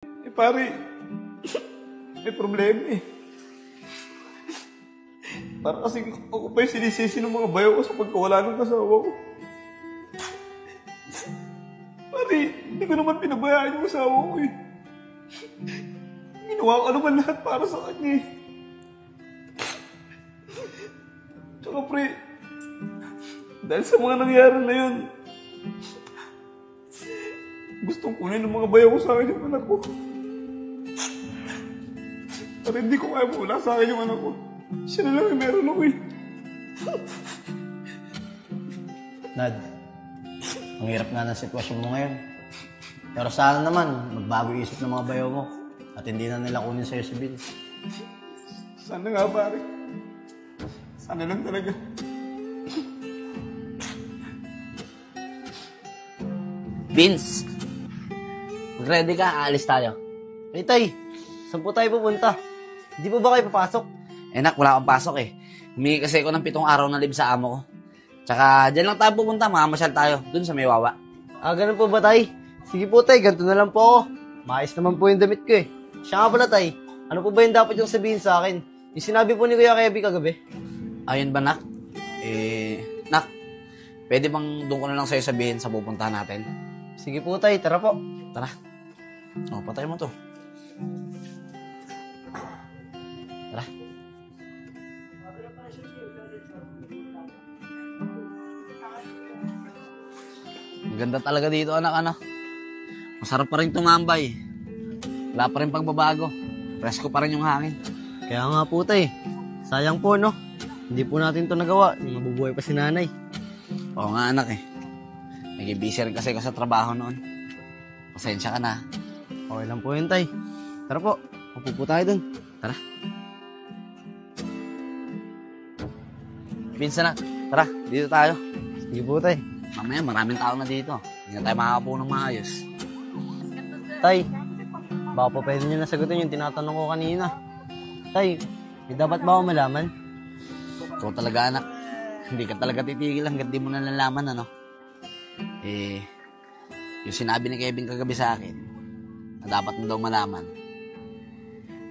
Pare, may problema eh. Para kasi ako pa yung sinisisi ng mga bayaw ko sa pagkawala ng asawa ko. Pare, hindi ko naman pinabayaan yung asawa ko eh. Ginawa ko naman lahat para sa kanya eh. Tsaka pre, dahil sa mga nangyari na yun, gustong kunin ng mga bayaw ko sa akin yung anak ko. Pero hindi ko kaya wala sa akin yung anak ko. Siya na lang yung meron ako eh. Nad, ang hirap nga ng sitwasyon mo ngayon. Pero sana naman, magbago isip ng mga bayaw mo at hindi na nila kunin sa'yo si Vince. Sana nga pare. Sana lang talaga. Vince, mag-ready ka, aalis tayo. Hey tay, saan po tayo pupunta? Hindi po ba kayo papasok? Nak, wala akong pasok eh. Humingi kasi ako ng 7 araw na leave sa amo ko. Tsaka, dyan lang tayo pupunta, mamamasyal tayo, dun sa may wawa. Ganun po ba tay? Sige po tay, ganito na lang po ako. Maayos naman po yung damit ko eh. Siya nga pala tay, ano po ba yung dapat yung sabihin sa akin? Yung sinabi po ni Kuya Kevin kagabi. Ayun ba, Nak? Nak, pwede bang doon ko na lang sa'yo sabihin sa pupuntahan natin? Sige po tay, tara po. Tara. Patay mo to. Tara. Ganda talaga dito, anak. Masarap pa rin tumambay. Wala pa rin pagbabago. Presko pa rin yung hangin. Kaya nga po tay, sayang po no. Hindi po natin to nagawa, mabubuhay pa si nanay. Oo nga, anak eh. Nag-busy rin kasi ako sa trabaho noon. Pasensya ka na. Okay lang po yun tay. Tara po, upo po tayo dun. Tara. Vince, anak. Tara, dito tayo. Sige po tay. Mamaya, maraming tao na dito. Hindi na tayo makakapo ng maayos. Tay, baka po pwede nyo nasagutin yung tinatanong ko kanina. Tay, may dapat ba ako malaman? Ikaw talaga, anak. Hindi ka talaga titigil hanggat di mo nalalaman, ano? Yung sinabi ni Kevin kagabi sa akin, na dapat mo daw malaman.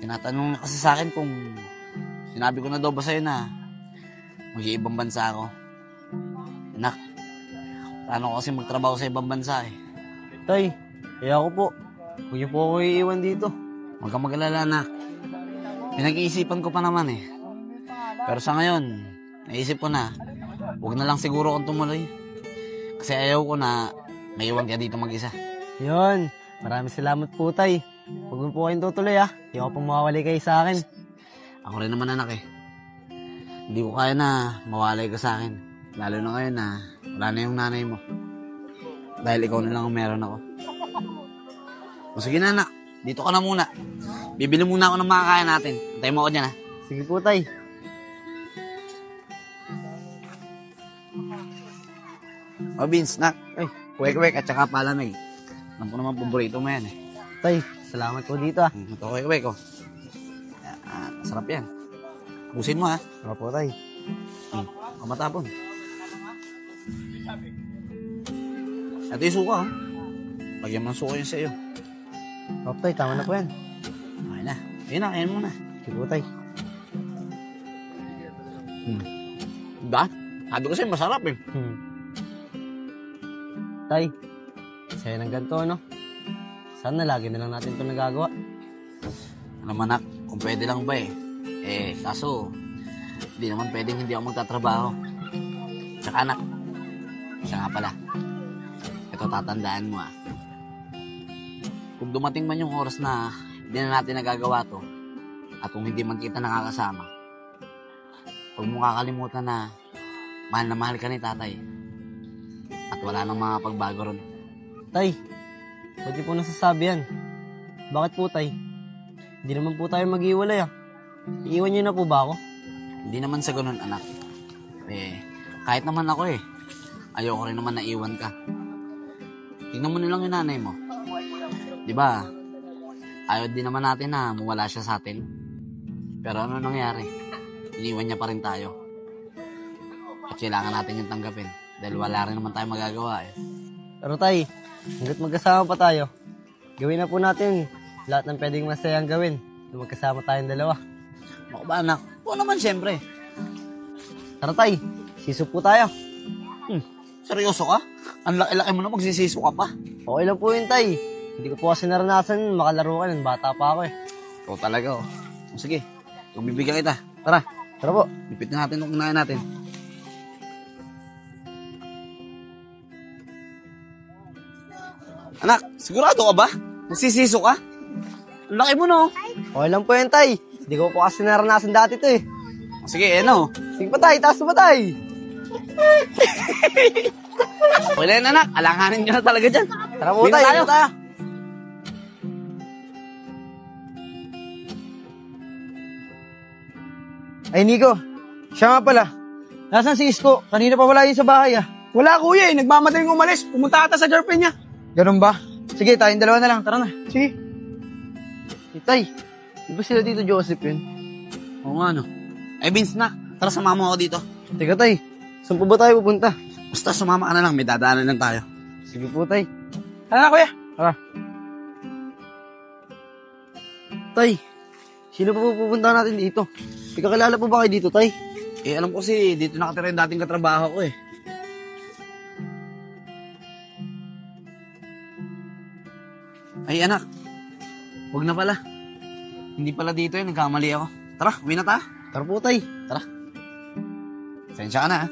Tinatanong na kasi sa akin kung sinabi ko na daw ba sa'yo na mag-iibang bansa ako. Anak, paano ko kasi magtrabaho sa ibang bansa eh. Tay, kaya ako po. Huwag niyo po ako iiwan dito. Huwag kang mag-alala, anak. Pinag-iisipan ko pa naman eh. Pero sa ngayon, naisip ko na, huwag na lang siguro akong tumuloy. Kasi ayaw ko na maiwan ka dito mag-isa. Yun, maraming salamat po tay. Huwag mo po kayong tutuloy ah. Hindi ako pong mawawali kayo sa akin. Ako rin naman, anak eh. Hindi ko kaya na mawalay ka sa akin. Lalo na ngayon na wala na yung nanay mo. Dahil ikaw na lang ang meron ako. O sige na, anak. Dito ka na muna. Bibili muna ako ng makakain natin. Antayin mo ako dyan, ha? Sige po tay. O, Vince, nak. Ay, kwek-kwek at saka palamig. Alam ko naman, paborito mo yan, eh. Tay, salamat po dito ah. Ito, kwek-kwek, oh. Sarap yan. Busin mo, ha? Ako po tay. Kamatapon. Ito yung suka, oh. Lagyan mo ng suka yun sa iyo. Ako tay, tama na po yan. Okay na. Ayun na, kain mo na. Sige po tay. Diba? Sabi ko sa'yo, masarap eh. Tay, sa'yo ng ganito no? Sana lagi na lang natin ito nagagawa. Alam mo, anak, kung pwede lang ba eh. Kaso, hindi naman pwedeng hindi ako magtatrabaho. Tsaka anak, siya nga pala. Ito tatandaan mo ah. Kung dumating man yung oras na hindi na natin nagagawa to, at kung hindi man kita nakakasama, huwag mo kakalimutan na mahal ka ni tatay. At wala nang mga pagbago ron. Tay, ba't niyo po nasasabi yan? Bakit po tay? Hindi naman po tayo mag-iwalay ah. Iiwan niyo na po ba ako? Hindi naman sa ganun, anak. Kahit naman ako eh. Ayoko rin naman na iwan ka. Tingnan mo nilang yung nanay mo. Diba? Ayaw din naman natin na mawala siya sa atin. Pero ano nangyari? Iniwan niya pa rin tayo. At kailangan natin yung tanggapin. Dahil wala rin naman tayo magagawa eh. Pero tay, hanggat magkasama pa tayo, gawin na po natin lahat ng pwedeng masayang gawin na magkasama tayong dalawa. Ako ba, anak? Oo naman, syempre. Tara, tay. Siso po tayo. Seryoso ka? Ang laki-laki mo na magsisiso ka pa. Okay lang po yun, tay. Hindi ko po kasi naranasan makalaro ka ng bata pa ako eh. Ikaw talaga, oh. O, sige, kung bibigyan kita. Tara, Tara po. lipit na natin kung kinain natin. Anak, sigurado ka ba? Magsisiso ka? Ang laki mo, no? Okay lang po yun, tay. Hindi ko po kasi naranasan dati to eh. Sige, ano? Sige pa, tay. Taas mo, tay. Okay na yun, anak. Alanganin nyo na talaga dyan. Tara po, Bili na tay. tayo. Tayo. Ay, Nico. Siya nga pala. Nasaan si Isko? Kanina pa wala yun sa bahay, ah. Wala kuya eh, nagmamadaling umalis. Pumunta ata sa girlfriend niya. Ganun ba? Sige, tayong dalawa na lang. Tara na. Sige. Tay, di ba sila dito Joseph yun? Oo nga, no? Ay, Vince, nak. Tara, sumama mo ako dito. Teka, tay. Saan po ba tayo pupunta? Basta sumama ka na lang. May dadaanan lang tayo. Sige po, tay. Tara na kuya. Tara. Tay, sino pa po pupunta natin dito? May kakilala po ba kayo dito, tay? Eh, alam ko kasi dito nakatira yung dating katrabaho ko, eh. Ay, anak. Huwag na pala. Hindi pala dito yun. Nagkamali ako. Tara, uwi na tayo. Tara po, tay. Tara. Sensya ka na, ha?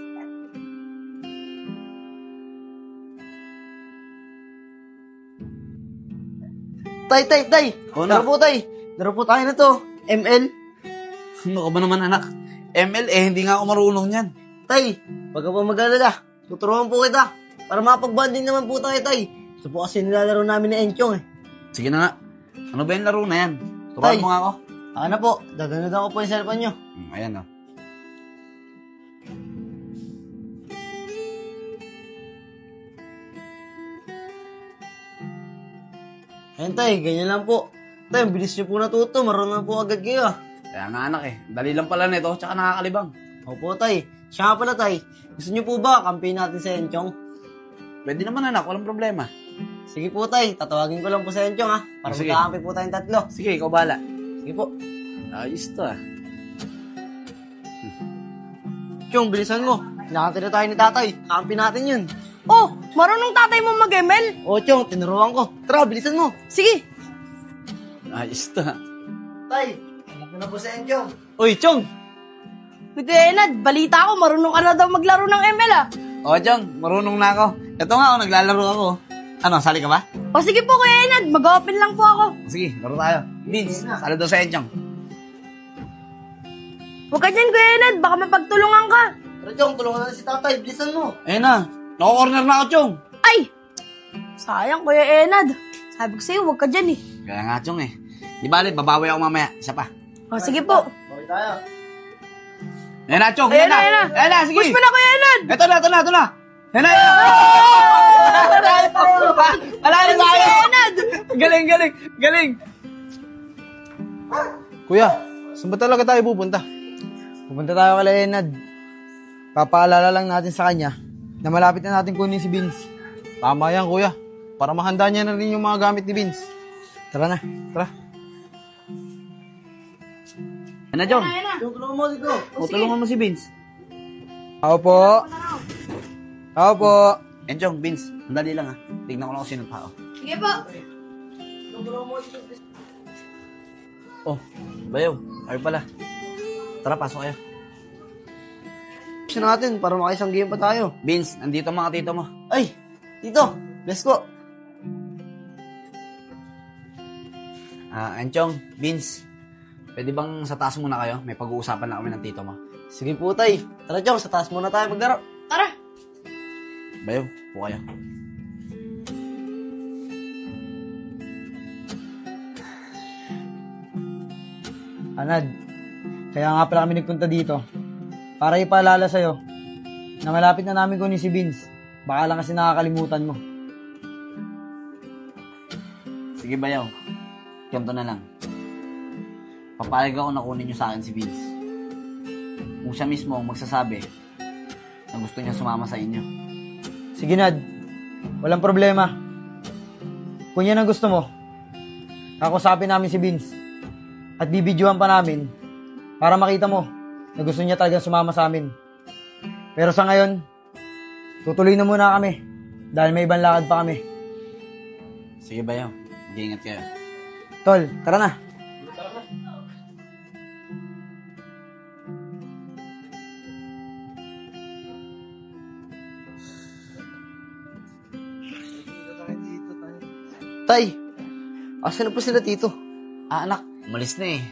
Tay. Oo Tara na. po, tay. Tara po tayo na to. ML. Ano ka ba naman, anak? ML, eh, hindi nga ako marunong yan. Tay, wag ka po mag-alala. Tuturuan po kita. Para mapagbanding naman po tayo, tay. Ito po kasi nilalaro namin ni Enchong eh. Sige na nga. Ano ba yung laro na yan? Turuan Tay. mo nga ako. Ako na po, dadanodan ko po yung cellphone nyo. Ayan, oh. Ayun, tay, ganyan lang po. Tay, ang bilis nyo po natuto. Marunong po agad kayo ah. Kaya nga, anak, eh. Dali lang pala nito, tsaka nakakalibang. Opo, tay. Siya nga pala, tay. Gusto nyo po ba kampihin natin si Enchong? Pwede naman, anak. Walang problema. Sige po, tay. Tatawagin ko lang po si Enchong ha. Para Sige. magkakampi po tayong tatlo. Sige, ikaw bahala. Sige po. Ayos to, ah. Chong, bilisan mo. Nakakita na tayo ni tatay. Kampi natin yun. Oh, marunong tatay mo mag-ML? O, Chong, tinuruan ko. Tara, bilisan mo. Sige. Ayos to, ah. Tay, hanap na po si Enchong. Uy, Chong! Kuya Enad, balita ko, marunong ka na daw maglaro ng ML ah. O, Chong, marunong na ako. Ito nga, oh, naglalaro ako. Ano, sali ka ba? O sige po Kuya Enad, mag-open lang po ako. Sige, laro tayo. Vince, sali daw sa Chong. Huwag ka dyan Kuya Enad, baka mapagtulungan ka. Tara, Chong, tulungan na si tatay. Bilisan mo. Ayun na. Nako-corner na ako, Chong. Ay! Sayang Kuya Enad. Sabi ko sa'yo, huwag ka dyan eh. Kaya nga, Chong, eh. Di bali, babawi ako mamaya. Isa pa. O sige po. Okay tayo. Ayan na, Chong. Ayan na, ayan na. Ayan na, sige. Push mo na Kuya Enad. Ito na. Ayan na. Alala Kuya tayo. Enad. Galing. Kuya, saan ba talaga tayo pupunta? Pupunta tayo kay Enad. Papaalala lang natin sa kanya na malapit na natin kunin si Vince. Tama yan, kuya. Para mahanda niya na rin yung mga gamit ni Vince. Tara na, tara. Ayan na, Chong. Chong, tulungan mo dito. O, tulungan mo si Vince. Ako po. Ako po. Ayan, Chong, Vince. Andali lang, ha. Tignan ko lang kung sino tao. Sige po. Chong, tulungan mo dito. Oh, bayaw. Ayaw pala. Tara, pasok kayo. Gusto natin para makaisang game pa tayo. Vince, nandito ang mga tito mo. Ay, dito. Let's go. Anchong, Vince, pwede bang sa taas muna kayo? May pag-uusapan na kami ng tito mo. Sige po, tay. Tara, Chong, sa taas muna tayo maglaro. Tara. Bayaw, po kayo. Anad, kaya nga pala kami nagpunta dito. Para ipaalala sa'yo na malapit na namin kunin si Vince. Baka lang kasi nakakalimutan mo. Sige, bayaw. Ganito na lang. Papayag ako na kunin niyo sa akin si Vince. Kung siya mismo ang magsasabi na gusto niya sumama sa inyo. Sige, Nad. Walang problema. Kung yan ang gusto mo, kakusapin namin si Vince. At bibidyohan pa namin para makita mo na gusto niya talagang sumama sa amin. Pero sa ngayon, tutuloy na muna kami dahil may ibang lakad pa kami. Sige bayaw, mag-iingat kayo. Tol, tara na. Tay, asan na po sila tito? Ah, anak, umalis na eh.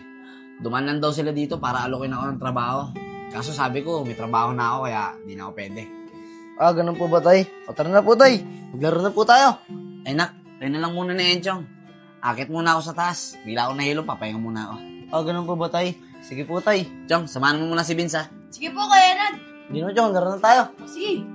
Dumanan daw sila dito para alokin ako ng trabaho. Kaso sabi ko, may trabaho na ako kaya di na ako pwede. Ah, ganun po ba, tay? O, tara na po, tay. Maglaro na po tayo. Ay nak, tayo na lang muna ni Enchong. Akit muna ako sa taas. Bigla ako nahilo, papahinga muna ako. Ah, ganun po ba, tay? Sige po, tay. Chong, samahan mo muna si Vince ha. Sige po, Kuya Enad. Hindi na, Chong. Laro na tayo. Sige.